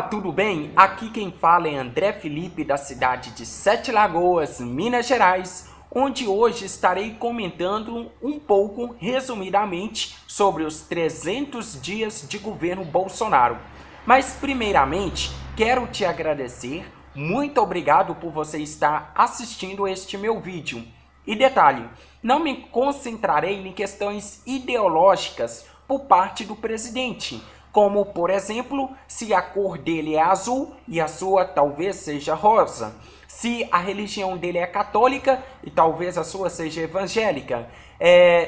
Tudo bem? Aqui quem fala é André Felipe, da cidade de Sete Lagoas, Minas Gerais, onde hoje estarei comentando um pouco, resumidamente, sobre os 300 dias de governo Bolsonaro. Mas, primeiramente, quero te agradecer. Muito obrigado por você estar assistindo este meu vídeo. E detalhe, não me concentrarei em questões ideológicas por parte do presidente, como, por exemplo, se a cor dele é azul e a sua talvez seja rosa, se a religião dele é católica e talvez a sua seja evangélica,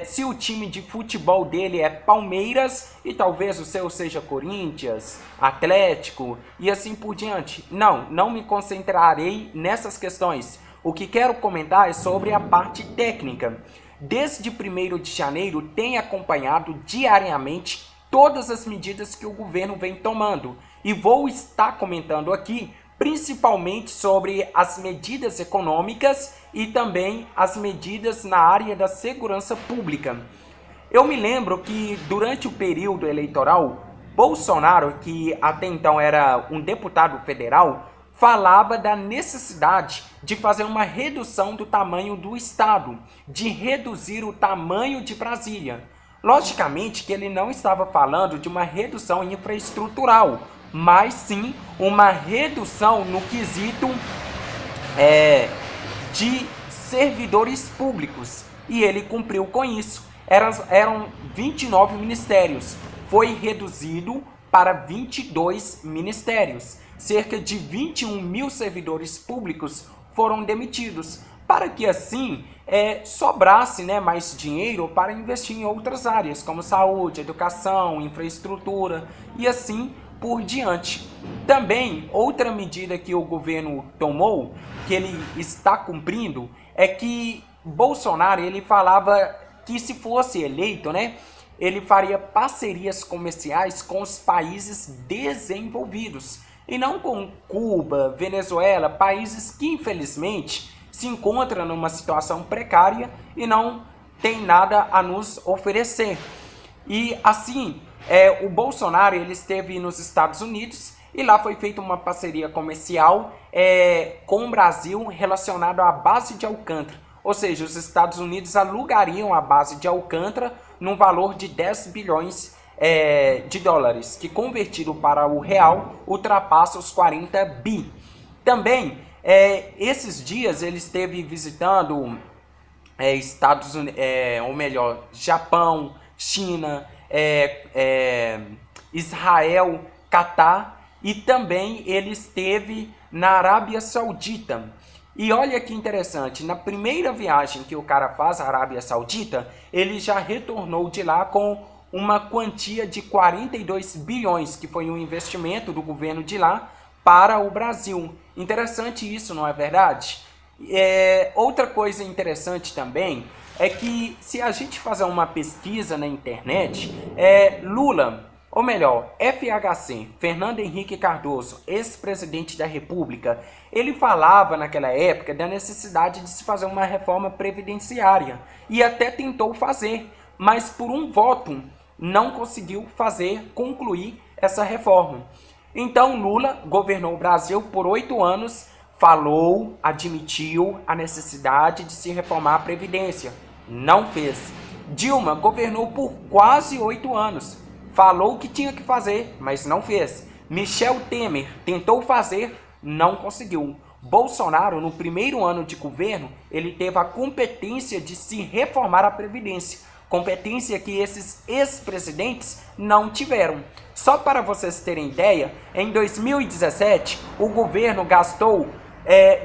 se o time de futebol dele é Palmeiras e talvez o seu seja Corinthians, Atlético e assim por diante. Não me concentrarei nessas questões. O que quero comentar é sobre a parte técnica. Desde 1º de janeiro, tenho acompanhado diariamente todas as medidas que o governo vem tomando. E vou estar comentando aqui, principalmente sobre as medidas econômicas e também as medidas na área da segurança pública. Eu me lembro que durante o período eleitoral, Bolsonaro, que até então era um deputado federal, falava da necessidade de fazer uma redução do tamanho do estado, de reduzir o tamanho de Brasília. Logicamente que ele não estava falando de uma redução infraestrutural, mas sim uma redução no quesito de servidores públicos. E ele cumpriu com isso. Eram 29 ministérios. Foi reduzido para 22 ministérios. Cerca de 21 mil servidores públicos foram demitidos, para que assim sobrasse mais dinheiro para investir em outras áreas, como saúde, educação, infraestrutura e assim por diante. Também, outra medida que o governo tomou, que ele está cumprindo, é que Bolsonaro ele falava que se fosse eleito, ele faria parcerias comerciais com os países desenvolvidos, e não com Cuba, Venezuela, países que infelizmente se encontram numa situação precária e não tem nada a nos oferecer. E assim, o Bolsonaro ele esteve nos Estados Unidos e lá foi feita uma parceria comercial com o Brasil relacionada à base de Alcântara. Ou seja, os Estados Unidos alugariam a base de Alcântara num valor de 10 bilhões de dólares, que convertido para o real ultrapassa os 40 bi. Também, esses dias ele esteve visitando Estados Unidos, ou melhor, Japão, China, Israel, Catar, e também ele esteve na Arábia Saudita. E olha que interessante, na primeira viagem que o cara faz à Arábia Saudita, ele já retornou de lá com uma quantia de 42 bilhões, que foi um investimento do governo de lá para o Brasil. Interessante isso, não é verdade? Outra coisa interessante também é que se a gente fazer uma pesquisa na internet, Lula, ou melhor, FHC, Fernando Henrique Cardoso, ex-presidente da República, ele falava naquela época da necessidade de se fazer uma reforma previdenciária e até tentou fazer, mas por um voto não conseguiu concluir essa reforma. Então Lula governou o Brasil por 8 anos, falou, admitiu a necessidade de se reformar a Previdência, não fez. Dilma governou por quase 8 anos, falou que tinha que fazer, mas não fez. Michel Temer tentou fazer, não conseguiu. Bolsonaro, no primeiro ano de governo, ele teve a competência de se reformar a Previdência, competência que esses ex-presidentes não tiveram. Só para vocês terem ideia, em 2017, o governo gastou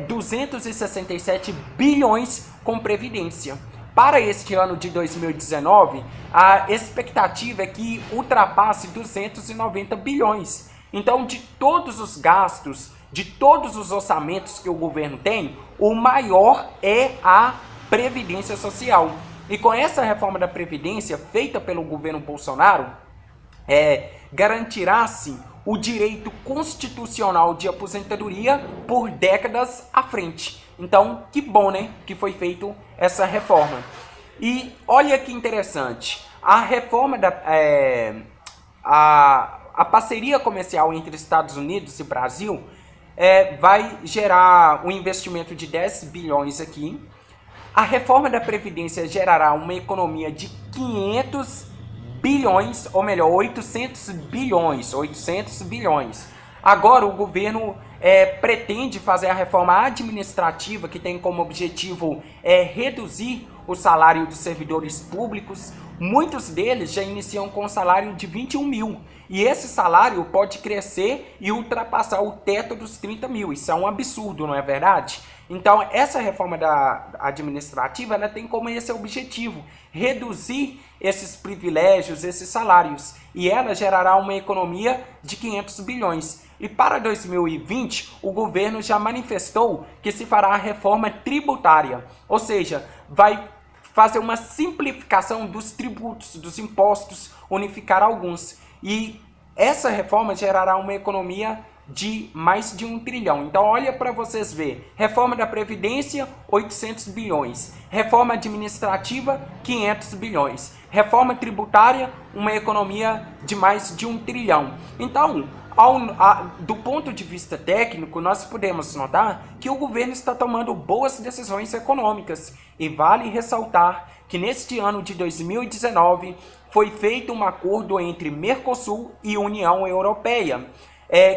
267 bilhões com Previdência. Para este ano de 2019, a expectativa é que ultrapasse 290 bilhões. Então, de todos os gastos, de todos os orçamentos que o governo tem, o maior é a Previdência Social. E com essa reforma da Previdência feita pelo governo Bolsonaro, garantirá-se o direito constitucional de aposentadoria por décadas à frente. Então, que bom, que foi feita essa reforma. E olha que interessante, a reforma a parceria comercial entre Estados Unidos e Brasil vai gerar um investimento de 10 bilhões aqui. A reforma da Previdência gerará uma economia de 500 bilhões, ou melhor, 800 bilhões. Agora o governo pretende fazer a reforma administrativa, que tem como objetivo reduzir o salário dos servidores públicos. Muitos deles já iniciam com um salário de 21 mil. E esse salário pode crescer e ultrapassar o teto dos 30 mil. Isso é um absurdo, não é verdade? Então, essa reforma administrativa, ela tem como esse objetivo, reduzir esses privilégios, esses salários. E ela gerará uma economia de 500 bilhões. E para 2020, o governo já manifestou que se fará a reforma tributária. Ou seja, vai fazer uma simplificação dos tributos, dos impostos, unificar alguns. E essa reforma gerará uma economia de mais de 1 trilhão. Então, olha para vocês verem. Reforma da Previdência, 800 bilhões. Reforma administrativa, 500 bilhões. Reforma tributária, uma economia de mais de 1 trilhão. Então, do ponto de vista técnico, nós podemos notar que o governo está tomando boas decisões econômicas. E vale ressaltar que neste ano de 2019 foi feito um acordo entre Mercosul e União Europeia,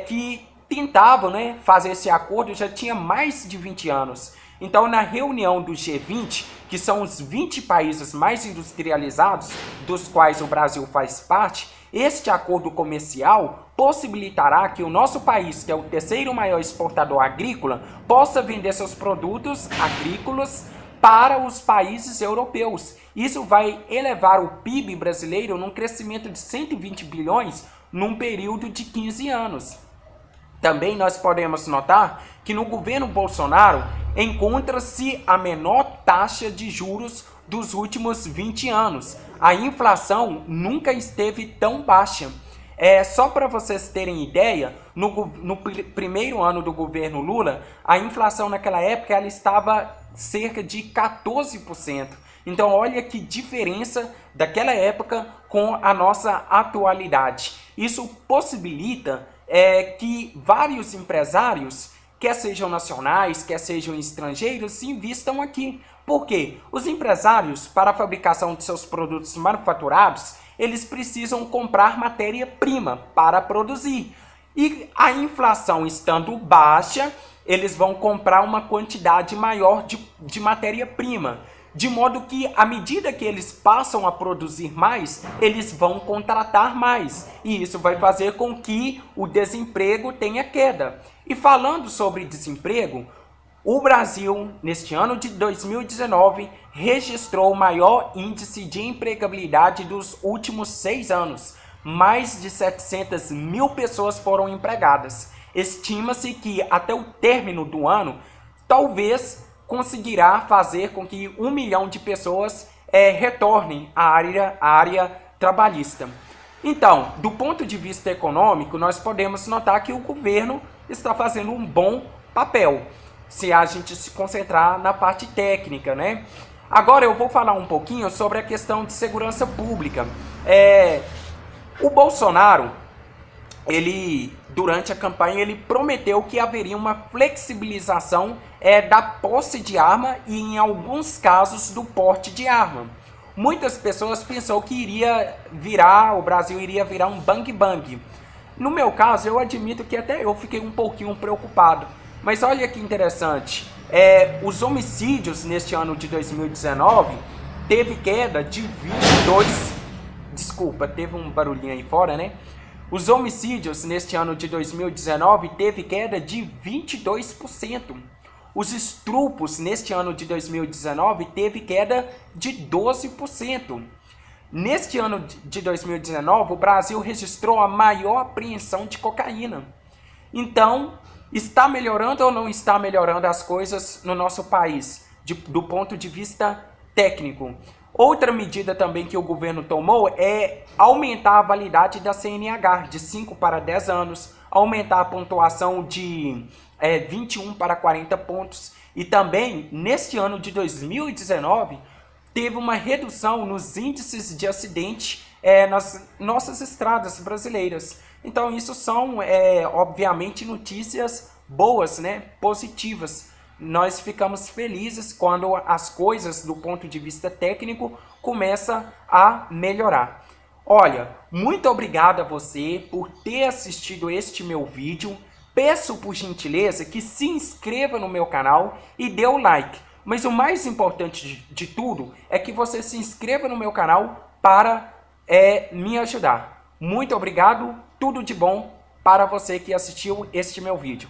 que tentavam fazer esse acordo já tinha mais de 20 anos. Então, na reunião do G20, que são os 20 países mais industrializados, dos quais o Brasil faz parte, este acordo comercial possibilitará que o nosso país, que é o terceiro maior exportador agrícola, possa vender seus produtos agrícolas para os países europeus. Isso vai elevar o PIB brasileiro num crescimento de 120 bilhões num período de 15 anos. Também nós podemos notar que no governo Bolsonaro encontra-se a menor taxa de juros dos últimos 20 anos. A inflação nunca esteve tão baixa. Só para vocês terem ideia, no primeiro ano do governo Lula, a inflação naquela época ela estava cerca de 14%. Então olha que diferença daquela época com a nossa atualidade. Isso possibilita que vários empresários, quer sejam nacionais, quer sejam estrangeiros, se investam aqui. Por quê? Os empresários, para a fabricação de seus produtos manufaturados, eles precisam comprar matéria-prima para produzir. E a inflação estando baixa, eles vão comprar uma quantidade maior de matéria-prima. De modo que, à medida que eles passam a produzir mais, eles vão contratar mais. E isso vai fazer com que o desemprego tenha queda. E falando sobre desemprego, o Brasil, neste ano de 2019, registrou o maior índice de empregabilidade dos últimos 6 anos. Mais de 700 mil pessoas foram empregadas. Estima-se que até o término do ano, talvez conseguirá fazer com que 1 milhão de pessoas retornem à área trabalhista. Então, do ponto de vista econômico, nós podemos notar que o governo está fazendo um bom papel, se a gente se concentrar na parte técnica, né? Agora eu vou falar um pouquinho sobre a questão de segurança pública. O Bolsonaro, durante a campanha, ele prometeu que haveria uma flexibilização da posse de arma e, em alguns casos, do porte de arma. Muitas pessoas pensaram que o Brasil iria virar um bang-bang. No meu caso, eu admito que até eu fiquei um pouquinho preocupado. Mas olha que interessante, os homicídios neste ano de 2019 teve queda de 22... Desculpa, teve um barulhinho aí fora, né? Os homicídios neste ano de 2019 teve queda de 22%. Os estupros neste ano de 2019 teve queda de 12%. Neste ano de 2019, o Brasil registrou a maior apreensão de cocaína. Então, está melhorando ou não está melhorando as coisas no nosso país, do ponto de vista técnico? Outra medida também que o governo tomou é aumentar a validade da CNH de 5 para 10 anos, aumentar a pontuação de 21 para 40 pontos. E também, neste ano de 2019, teve uma redução nos índices de acidente nas nossas estradas brasileiras. Então isso são, obviamente, notícias boas, né? Positivas. Nós ficamos felizes quando as coisas, do ponto de vista técnico, começam a melhorar. Olha, muito obrigado a você por ter assistido este meu vídeo. Peço por gentileza que se inscreva no meu canal e dê o like. Mas o mais importante de tudo é que você se inscreva no meu canal para me ajudar. Muito obrigado, tudo de bom para você que assistiu este meu vídeo.